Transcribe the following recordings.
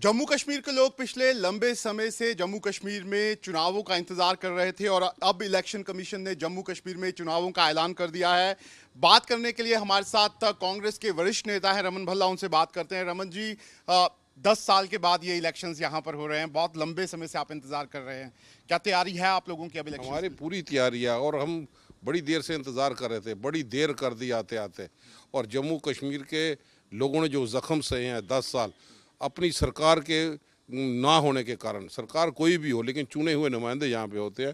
जम्मू कश्मीर के लोग पिछले लंबे समय से जम्मू कश्मीर में चुनावों का इंतजार कर रहे थे और अब इलेक्शन कमीशन ने जम्मू कश्मीर में चुनावों का ऐलान कर दिया है। बात करने के लिए हमारे साथ कांग्रेस के वरिष्ठ नेता हैं रमन भल्ला, उनसे बात करते हैं। रमन जी, 10 साल के बाद ये इलेक्शंस यहाँ पर हो रहे हैं, बहुत लंबे समय से आप इंतजार कर रहे हैं, क्या तैयारी है आप लोगों की अब इलेक्शन? हमारी पूरी तैयारी है और हम बड़ी देर से इंतज़ार कर रहे थे, बड़ी देर कर दी आते आते। और जम्मू कश्मीर के लोगों ने जो ज़ख्म सहे हैं 10 साल अपनी सरकार के ना होने के कारण, सरकार कोई भी हो लेकिन चुने हुए नुमाइंदे यहाँ पे होते हैं,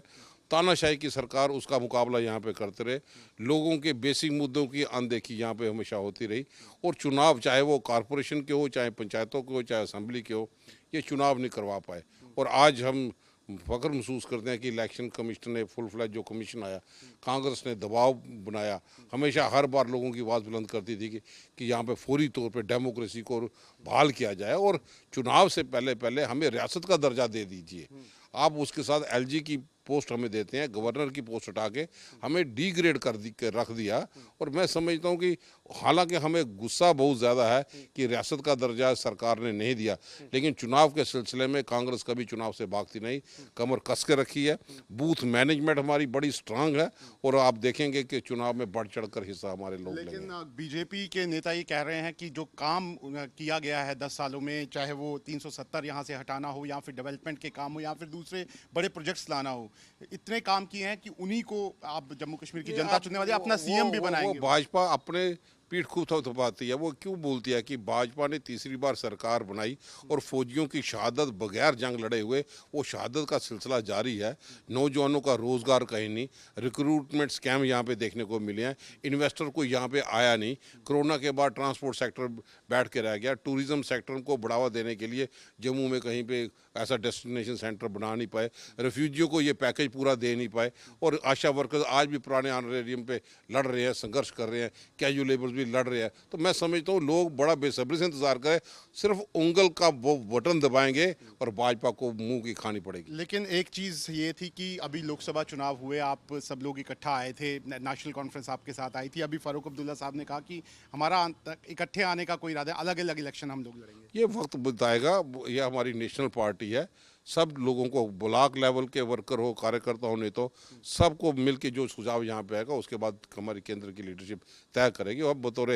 तानाशाही की सरकार उसका मुकाबला यहाँ पे करते रहे, लोगों के बेसिक मुद्दों की अनदेखी यहाँ पे हमेशा होती रही। और चुनाव चाहे वो कॉरपोरेशन के हो, चाहे पंचायतों के हो, चाहे असेंबली के हो, ये चुनाव नहीं करवा पाए। और आज हम फ़ख्र महसूस करते हैं कि इलेक्शन कमीशन ने फुल फ्लैज जो कमीशन आया, कांग्रेस ने दबाव बनाया, हमेशा हर बार लोगों की आवाज़ बुलंद करती थी कि यहाँ पे फौरी तौर पे डेमोक्रेसी को बहाल किया जाए और चुनाव से पहले पहले हमें रियासत का दर्जा दे दीजिए। आप उसके साथ एलजी की पोस्ट हमें देते हैं, गवर्नर की पोस्ट हटा के हमें डिग्रेड कर रख दिया। और मैं समझता हूँ कि हालांकि हमें गुस्सा बहुत ज़्यादा है कि रियासत का दर्जा सरकार ने नहीं दिया, लेकिन चुनाव के सिलसिले में कांग्रेस कभी चुनाव से भागती नहीं, कमर कस के रखी है। बूथ मैनेजमेंट हमारी बड़ी स्ट्रांग है और आप देखेंगे कि चुनाव में बढ़ चढ़ कर हिस्सा हमारे लोग लेंगे। लेकिन बीजेपी के नेता ये कह रहे हैं कि जो काम किया गया है 10 सालों में, चाहे वो 370 यहाँ से हटाना हो या फिर डेवलपमेंट के काम हो या फिर दूसरे बड़े प्रोजेक्ट्स लाना हो, इतने काम किए हैं कि उन्हीं को आप जम्मू कश्मीर की जनता चुनने वाली अपना सीएम भी बनाएंगे। वो भाजपा अपने पीठ खूब थपथपाती है। वो क्यों बोलती है कि भाजपा ने तीसरी बार सरकार बनाई और फौजियों की शहादत बगैर जंग लड़े हुए, वो शहादत का सिलसिला जारी है। नौजवानों का रोज़गार कहीं नहीं, रिक्रूटमेंट स्कैम यहाँ पे देखने को मिले हैं, इन्वेस्टर कोई यहाँ पे आया नहीं। कोरोना के बाद ट्रांसपोर्ट सेक्टर बैठ के रह गया। टूरिज़्म सेक्टर को बढ़ावा देने के लिए जम्मू में कहीं पे ऐसा डेस्टिनेशन सेंटर बना नहीं पाए, रेफ्यूजियों को ये पैकेज पूरा दे नहीं पाए। और आशा वर्कर्स आज भी पुराने ऑनरेरियम पे लड़ रहे हैं, संघर्ष कर रहे हैं, कैजुअल लेबर्स भी लड़ रहे हैं। तो मैं समझता हूँ लोग बड़ा बेसब्री से इंतजार करें, सिर्फ उंगल का वो बटन दबाएंगे और भाजपा को मुंह की खानी पड़ेगी। लेकिन एक चीज़ ये थी कि अभी लोकसभा चुनाव हुए, आप सब लोग इकट्ठा आए थे, नेशनल कॉन्फ्रेंस आपके साथ आई थी। अभी फारूक अब्दुल्ला साहब ने कहा कि हमारा इकट्ठे आने का कोई इरादा, अलग अलग इलेक्शन हम लोग लड़ेंगे। ये वक्त बताएगा। ये हमारी नेशनल पार्टी है, सब लोगों को, ब्लॉक लेवल के वर्कर हो, कार्यकर्ता हो, नहीं तो सबको मिलके जो सुझाव यहाँ पे आएगा उसके बाद हमारी केंद्र की लीडरशिप तय करेगी। और बतौर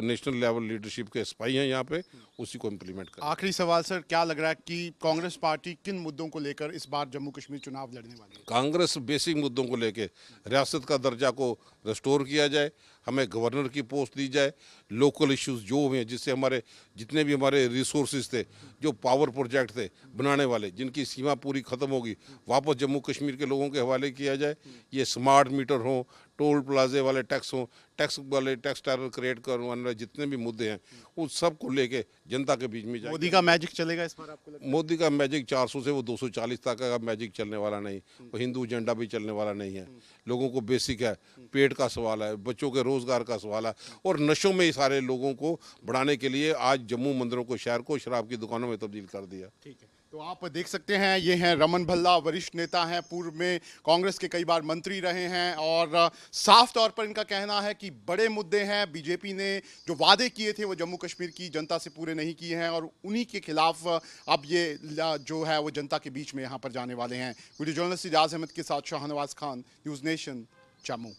नेशनल लेवल लीडरशिप के सिपाही हैं यहाँ पे, उसी को इम्प्लीमेंट करें। आखिरी सवाल सर, क्या लग रहा है कि कांग्रेस पार्टी किन मुद्दों को लेकर इस बार जम्मू कश्मीर चुनाव लड़ने वाली है? कांग्रेस बेसिक मुद्दों को लेके रियासत का दर्जा को रिस्टोर किया जाए, हमें गवर्नर की पोस्ट दी जाए, लोकल इश्यूज जो हुए हैं जिससे हमारे जितने भी हमारे रिसोर्सेज थे, जो पावर प्रोजेक्ट थे बनाने वाले, जिनकी सीमा पूरी ख़त्म होगी, वापस जम्मू कश्मीर के लोगों के हवाले किया जाए। ये स्मार्ट मीटर हो, टोल प्लाजे वाले टैक्स हों, टैक्स वाले टैक्स टेरर क्रिएट करने वाले जितने भी मुद्दे हैं उन सब को लेके जनता के बीच में जाए। मोदी का मैजिक चलेगा इस बार आपको लगता है? मोदी का मैजिक 400 से वो 240 तक का मैजिक चलने वाला नहीं, वो हिंदू एजेंडा भी चलने वाला नहीं है। लोगों को बेसिक है, पेट का सवाल है, बच्चों के रोज़गार का सवाल है और नशों में सारे लोगों को बढ़ाने के लिए आज जम्मू मंदिरों को, शहर को शराब की दुकानों में तब्दील कर दिया। ठीक है, तो आप देख सकते हैं, ये हैं रमन भल्ला, वरिष्ठ नेता हैं, पूर्व में कांग्रेस के कई बार मंत्री रहे हैं और साफ तौर पर इनका कहना है कि बड़े मुद्दे हैं, बीजेपी ने जो वादे किए थे वो जम्मू कश्मीर की जनता से पूरे नहीं किए हैं और उन्हीं के खिलाफ अब ये जो है वो जनता के बीच में यहाँ पर जाने वाले हैं। वीडियो जर्नलिस्ट इजाज अहमद के साथ Shahnawaz Khan, news nation, Jammu.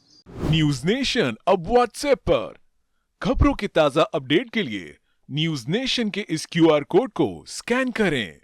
News nation अब व्हाट्सएप पर खबरों के ताजा अपडेट के लिए न्यूज नेशन के इस क्यूआर कोड को स्कैन करें